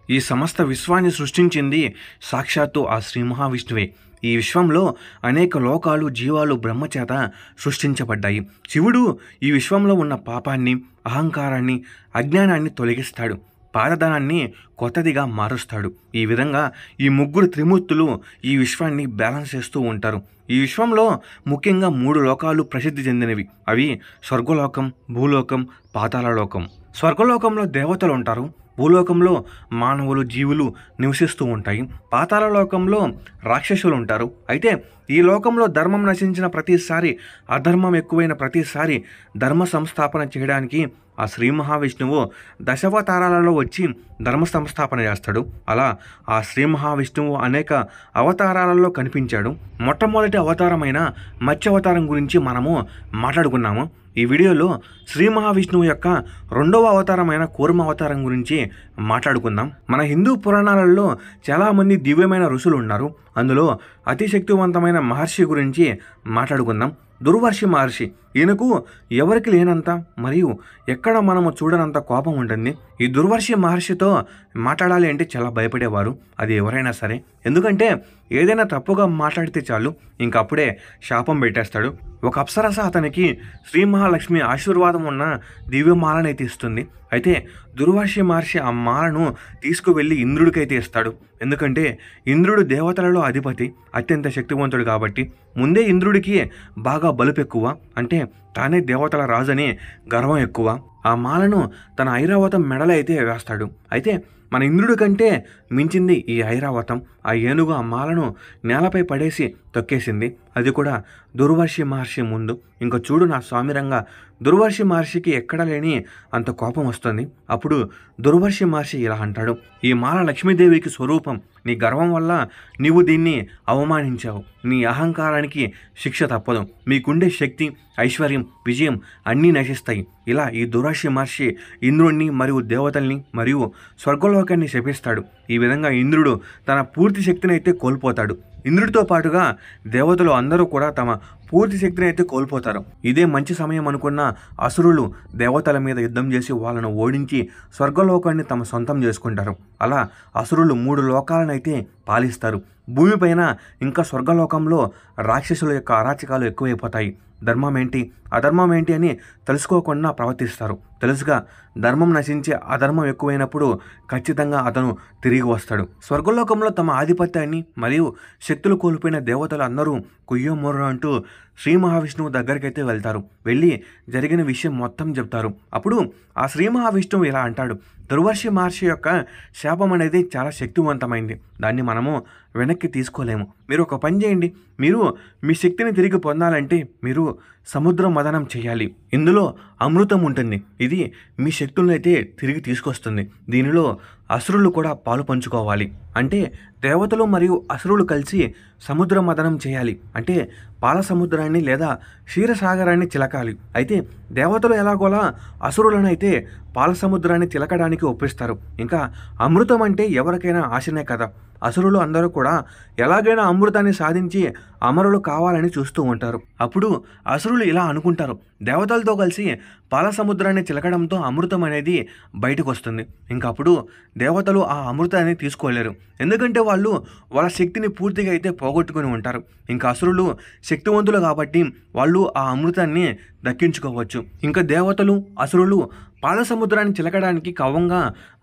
ఈ సమస్త విశ్వాన్ని సృష్టించింది సాక్షాత్తు ఆ శ్రీ మహావిష్ణువే. ఈ విశ్వంలో అనేక లోకాలు, జీవాలు బ్రహ్మచేత సృష్టించబడ్డాయి. శివుడు ఈ విశ్వంలో ఉన్న పాపాన్ని, అహంకారాన్ని, అజ్ఞానాన్ని తొలగిస్తాడు. పాతదనాన్ని కొత్తదిగా మారుస్తాడు. ఈ విధంగా ఈ ముగ్గురు త్రిమూర్తులు ఈ విశ్వాన్ని బ్యాలెన్స్ చేస్తూ ఉంటారు. ఈ విశ్వంలో ముఖ్యంగా 3 లోకాలు ప్రసిద్ధి చెందినవి. అవి స్వర్గలోకం, భూలోకం, పాతాళలోకం. స్వర్గలోకంలో దేవతలు ఉంటారు. భూలోకంలో మానవులు, జీవులు నివసిస్తూ ఉంటాయి. పాతాళలోకంలో రాక్షసులు ఉంటారు. అయితే ఈ లోకంలో ధర్మం నశించిన ప్రతిసారి, అధర్మం ఎక్కువైన ప్రతిసారి ధర్మ సంస్థాపన చేయడానికి ఆ శ్రీ మహావిష్ణువు దశావతారాలలో వచ్చి ధర్మ సంస్థాపన చేస్తాడు. అలా ఆ శ్రీ మహావిష్ణువు అనేక అవతారాలలో కనిపించాడు. మొట్టమొదటి అవతారమైన మత్స్య అవతారం గురించి మనము మాట్లాడుకున్నాము. ఈ వీడియోలో శ్రీ మహావిష్ణువు యొక్క 2వ అవతారమైన కూర్మ అవతారం గురించి మాట్లాడుకుందాం. మన హిందూ పురాణాలలో చాలామంది దివ్యమైన ఋషులు ఉన్నారు. అందులో అతి శక్తివంతమైన మహర్షి గురించి మాట్లాడుకుందాం. దుర్వార్షి మహర్షి. ఈయనకు ఎవరికి లేనంత మరియు ఎక్కడ మనము చూడనంత కోపం ఉంటుంది. ఈ దుర్వార్షి మహర్షితో మాట్లాడాలి అంటే చాలా భయపడేవారు, అది ఎవరైనా సరే. ఎందుకంటే ఏదైనా తప్పుగా మాట్లాడితే చాలు ఇంకప్పుడే శాపం పెట్టేస్తాడు. ఒక అప్సరస అతనికి శ్రీ మహాలక్ష్మి ఆశీర్వాదం ఉన్న దివ్యమాలనైతే ఇస్తుంది. అయితే దుర్వార్షి మహర్షి ఆ మాలను తీసుకువెళ్ళి ఇంద్రుడికైతే ఇస్తాడు. ఎందుకంటే ఇంద్రుడు దేవతలలో అధిపతి, అత్యంత శక్తివంతుడు కాబట్టి ముందే ఇంద్రుడికి బాగా బలుపు ఎక్కువ, అంటే తానే దేవతల రాజని గర్వం ఎక్కువ. ఆ మాలను తన ఐరావతం మెడలో అయితే వేస్తాడు. అయితే మన ఇంద్రుడి కంటే మించింది ఈ ఐరావతం. ఆ ఏనుగు ఆ మాలను నేలపై పడేసి తొక్కేసింది. అది కూడా దుర్వార్షి మహర్షి ముందు. ఇంకా చూడు నా స్వామిరంగా, దుర్వార్షి మహర్షికి ఎక్కడ లేని అంత కోపం వస్తుంది. అప్పుడు దుర్వార్షి మహర్షి ఇలా అంటాడు, ఈ మాల లక్ష్మీదేవికి స్వరూపం. నీ గర్వం వల్ల నీవు దీన్ని అవమానించావు. నీ అహంకారానికి శిక్ష తప్పదు. మీకుండే శక్తి, ఐశ్వర్యం, విజయం అన్నీ నశిస్తాయి. ఇలా ఈ దుర్వార్షి మహర్షి ఇంద్రుడిని మరియు దేవతల్ని మరియు స్వర్గలోకాన్ని శపిస్తాడు. ఈ విధంగా ఇంద్రుడు తన పూర్తి శక్తిని అయితే కోల్పోతాడు. ఇంద్రుడితో పాటుగా దేవతలు అందరూ కూడా తమ పూర్తి శక్తిని అయితే కోల్పోతారు. ఇదే మంచి సమయం అనుకున్న అసురులు దేవతల మీద యుద్ధం చేసి వాళ్ళను ఓడించి స్వర్గలోకాన్ని తమ సొంతం చేసుకుంటారు. అలా అసురులు 3 లోకాలనైతే పాలిస్తారు. భూమిపైన ఇంకా స్వర్గలోకంలో రాక్షసుల యొక్క అరాచకాలు ఎక్కువైపోతాయి. ధర్మం ఏంటి, అధర్మం ఏంటి అని తెలుసుకోకుండా ప్రవర్తిస్తారు. తెలుసుగా ధర్మం నశించి అధర్మం ఎక్కువైనప్పుడు ఖచ్చితంగా అతను తిరిగి వస్తాడు. స్వర్గలోకంలో తమ ఆధిపత్యాన్ని మరియు శక్తులు కోల్పోయిన దేవతలు అందరూ కుయ్యో మొర్రో అంటూ శ్రీ మహావిష్ణువు దగ్గరికైతే వెళ్తారు. వెళ్ళి జరిగిన విషయం మొత్తం చెప్తారు. అప్పుడు ఆ శ్రీ మహావిష్ణువు ఇలా అంటాడు, దుర్వార్షి మహర్షి యొక్క శాపం అనేది చాలా శక్తివంతమైంది. దాన్ని మనము వెనక్కి తీసుకోలేము. మీరు ఒక పని చేయండి. మీరు మీ శక్తిని తిరిగి పొందాలంటే మీరు సముద్ర మదనం చేయాలి. ఇందులో అమృతం ఉంటుంది. ఇది మీ శక్తులను అయితే తిరిగి తీసుకొస్తుంది. దీనిలో అసురులు కూడా పాలు పంచుకోవాలి. అంటే దేవతలు మరియు అసురులు కలిసి సముద్ర మదనం చేయాలి. అంటే పాల సముద్రాన్ని లేదా క్షీరసాగరాన్ని చిలకాలి. అయితే దేవతలు ఎలాగోలా అసురులను అయితే పాల సముద్రాన్ని చిలకడానికి ఒప్పిస్తారు. ఇంకా అమృతం అంటే ఎవరికైనా ఆశనే కదా. అసురులు అందరూ కూడా ఎలాగైనా అమృతాన్ని సాధించి అమరులు కావాలని చూస్తూ ఉంటారు. అప్పుడు అసురులు ఇలా అనుకుంటారు, దేవతలతో కలిసి పాల సముద్రాన్ని చిలకడంతో అమృతం అనేది బయటకు వస్తుంది. ఇంకప్పుడు దేవతలు ఆ అమృతాన్ని తీసుకోలేరు. ఎందుకంటే వాళ్ళు వాళ్ళ శక్తిని పూర్తిగా అయితే పోగొట్టుకుని ఉంటారు. ఇంకా అసురులు శక్తివంతులు కాబట్టి వాళ్ళు ఆ అమృతాన్ని దక్కించుకోవచ్చు. ఇంకా దేవతలు, అసురులు పాల సముద్రాన్ని చిలకడానికి కవ్వంగా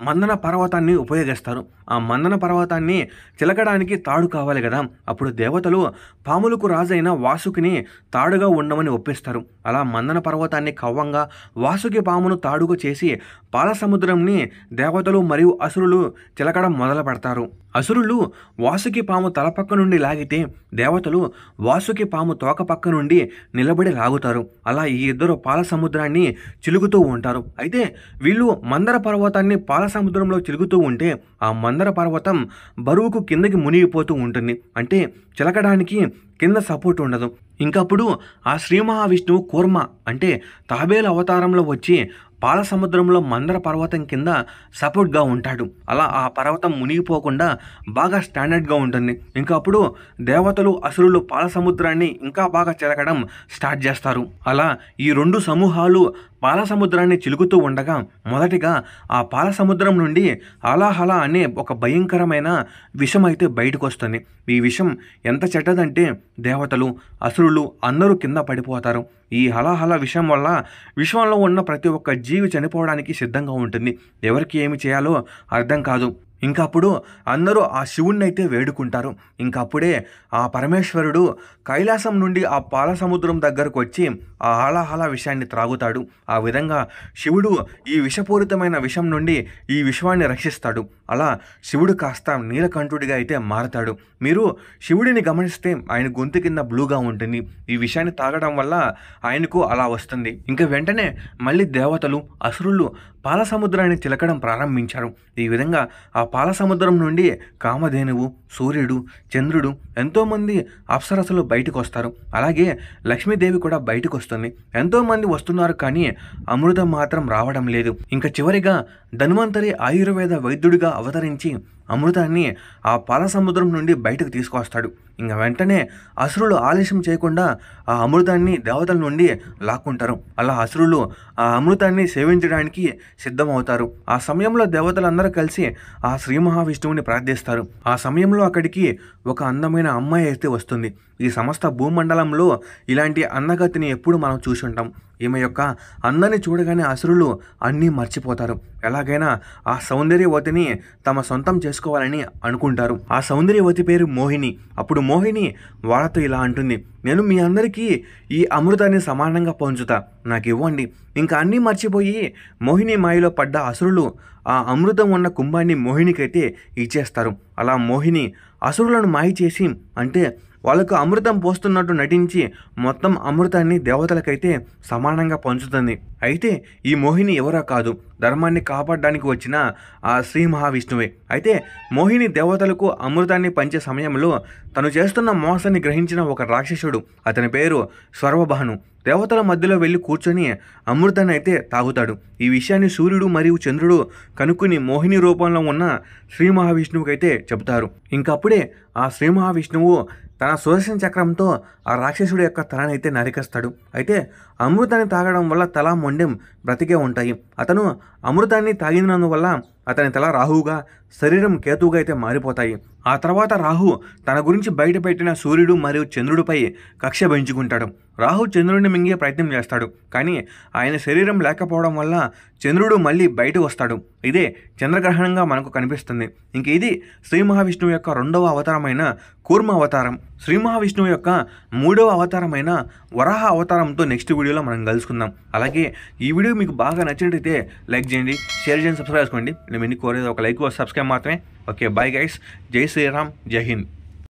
మందన పర్వతాన్ని ఉపయోగిస్తారు. ఆ మందన పర్వతాన్ని చిలకడానికి తాడు కావాలి కదా. అప్పుడు దేవతలు పాములకు రాజైన వాసుకిని తాడుగా ఉండమని ఒప్పిస్తారు. అలా మందన పర్వతాన్ని కవ్వంగా, వాసుకి పామును తాడుగా చేసి పాల సముద్రంని దేవతలు మరియు అసురులు చిలకడం మొదలు పెడతారు. అసురులు వాసుకి పాము తల పక్క నుండి లాగితే దేవతలు వాసుకి పాము తోక పక్క నుండి నిలబడి లాగుతారు. అలా ఈ ఇద్దరు పాల సముద్రాన్ని చిలుగుతూ ఉంటారు. అయితే వీళ్ళు మందర పర్వతాన్ని పాల సముద్రంలో చిలుగుతూ ఉంటే ఆ మందర పర్వతం బరువుకు కిందకి మునిగిపోతూ ఉంటుంది. అంటే చిలకడానికి కింద సపోర్ట్ ఉండదు. ఇంకప్పుడు ఆ శ్రీ మహావిష్ణువు కూర్మ అంటే తాబేలు అవతారంలో వచ్చి పాల సముద్రంలో మందర పర్వతం కింద సపోర్ట్గా ఉంటాడు. అలా ఆ పర్వతం మునిగిపోకుండా బాగా స్టాండర్డ్గా ఉంటుంది. ఇంకా అప్పుడు దేవతలు, అసురులు పాల సముద్రాన్ని ఇంకా బాగా చిలకడం స్టార్ట్ చేస్తారు. అలా ఈ 2 సమూహాలు పాల సముద్రాన్ని చిలుకుతూ ఉండగా మొదటిగా ఆ పాల సముద్రం నుండి హలాహలా అనే ఒక భయంకరమైన విషం అయితే బయటకు వస్తుంది. ఈ విషం ఎంత చెడ్డదంటే దేవతలు, అసురులు అందరూ కింద పడిపోతారు. ఈ హలాహల విషం వల్ల విశ్వంలో ఉన్న ప్రతి ఒక్క జీవి చనిపోవడానికి సిద్ధంగా ఉంటుంది. ఎవరికి ఏమి చేయాలో అర్థం కాదు. ఇంకప్పుడు అందరూ ఆ శివుణ్ణి అయితే వేడుకుంటారు. ఇంకప్పుడే ఆ పరమేశ్వరుడు కైలాసం నుండి ఆ పాల సముద్రం దగ్గరకు వచ్చి ఆ హలాహల విషయాన్ని త్రాగుతాడు. ఆ విధంగా శివుడు ఈ విషపూరితమైన విషం నుండి ఈ విశ్వాన్ని రక్షిస్తాడు. అలా శివుడు కాస్త నీలకంఠుడిగా అయితే మారతాడు. మీరు శివుడిని గమనిస్తే ఆయన గొంతు కింద బ్లూగా ఉంటుంది. ఈ విషయాన్ని తాగడం వల్ల ఆయనకు అలా వస్తుంది. ఇంకా వెంటనే మళ్ళీ దేవతలు, అసురులు పాల సముద్రాన్ని చిలకడం ప్రారంభించారు. ఈ విధంగా ఆ పాల సముద్రం నుండి కామధేనువు, సూర్యుడు, చంద్రుడు, ఎంతోమంది అప్సరసలు బయటకు వస్తారు. అలాగే లక్ష్మీదేవి కూడా బయటకు వస్తుంది. ఎంతోమంది వస్తున్నారు, కానీ అమృతం మాత్రం రావడం లేదు. ఇంకా చివరిగా ధన్వంతరి ఆయుర్వేద వైద్యుడిగా అవతరించి అమృతాన్ని ఆ పాల సముద్రం నుండి బయటకు తీసుకొస్తాడు. ఇంకా వెంటనే అసురులు ఆలస్యం చేయకుండా ఆ అమృతాన్ని దేవతల నుండి లాక్కుంటారు. అలా అసురులు ఆ అమృతాన్ని సేవించడానికి సిద్ధమవుతారు. ఆ సమయంలో దేవతలందరూ కలిసి ఆ శ్రీ మహావిష్ణువుని ప్రార్థిస్తారు. ఆ సమయంలో అక్కడికి ఒక అందమైన అమ్మాయి అయితే వస్తుంది. ఈ సమస్త భూమండలంలో ఇలాంటి అందగతిని ఎప్పుడు మనం చూసుంటాం. ఈమె యొక్క అందాన్ని చూడగానే అసురులు అన్నీ మర్చిపోతారు. ఎలాగైనా ఆ సౌందర్యవతిని తమ సొంతం చేసుకోవాలని అనుకుంటారు. ఆ సౌందర్యవతి పేరు మోహిని. అప్పుడు మోహిని వాళ్ళతో ఇలా అంటుంది, నేను మీ అందరికీ ఈ అమృతాన్ని సమానంగా పంచుతా, నాకు ఇవ్వండి. ఇంకా అన్నీ మర్చిపోయి మోహిని మాయలో పడ్డ అసురులు ఆ అమృతం ఉన్న కుంభాన్ని మోహినికైతే ఇచ్చేస్తారు. అలా మోహిని అసురులను మాయ చేసి, అంటే వాళ్ళకు అమృతం పోస్తున్నట్టు నటించి మొత్తం అమృతాన్ని దేవతలకైతే సమానంగా పంచుతుంది. అయితే ఈ మోహిని ఎవరో కాదు, ధర్మాన్ని కాపాడడానికి వచ్చిన ఆ శ్రీ మహావిష్ణువే. అయితే మోహిని దేవతలకు అమృతాన్ని పంచే సమయంలో తను చేస్తున్న మోసాన్ని గ్రహించిన ఒక రాక్షసుడు, అతని పేరు స్వర్వభాను, దేవతల మధ్యలో వెళ్ళి కూర్చొని అమృతాన్ని అయితే తాగుతాడు. ఈ విషయాన్ని సూర్యుడు మరియు చంద్రుడు కనుక్కుని మోహిని రూపంలో ఉన్న శ్రీ మహావిష్ణువుకైతే చెబుతారు. ఇంకప్పుడే ఆ శ్రీ మహావిష్ణువు తన సుదర్శన చక్రంతో ఆ రాక్షసుడి యొక్క తలనైతే నరికేస్తాడు. అయితే అమృతాన్ని తాగడం వల్ల తల మొండెం బ్రతికే ఉంటాయి. అతను అమృతాన్ని తాగినందువల్ల అతని తల రాహువుగా, శరీరం కేతువుగా అయితే మారిపోతాయి. ఆ తర్వాత రాహు తన గురించి బయటపెట్టిన సూర్యుడు మరియు చంద్రుడిపై కక్ష పెంచుకుంటాడు. రాహు చంద్రుడిని మింగే ప్రయత్నం చేస్తాడు, కానీ ఆయన శరీరం లేకపోవడం వల్ల చంద్రుడు మళ్ళీ బయటకు వస్తాడు. ఇదే చంద్రగ్రహణంగా మనకు కనిపిస్తుంది. ఇంక ఇది శ్రీ మహావిష్ణువు యొక్క 2వ అవతారమైన కూర్మ అవతారం. శ్రీ మహావిష్ణువు యొక్క 3వ అవతారమైన వరాహ అవతారంతో నెక్స్ట్ వీడియోలో మనం కలుసుకుందాం. అలాగే ఈ వీడియో మీకు బాగా నచ్చినట్టయితే లైక్ చేయండి, షేర్ చేయండి, సబ్స్క్రైబ్ చేసుకోండి. నేను మీకు కోరేది ఒక లైక్, సబ్స్క్రైబ్ మాత్రమే. Okay, bye guys. జై శ్రీరామ్, జై హింద్.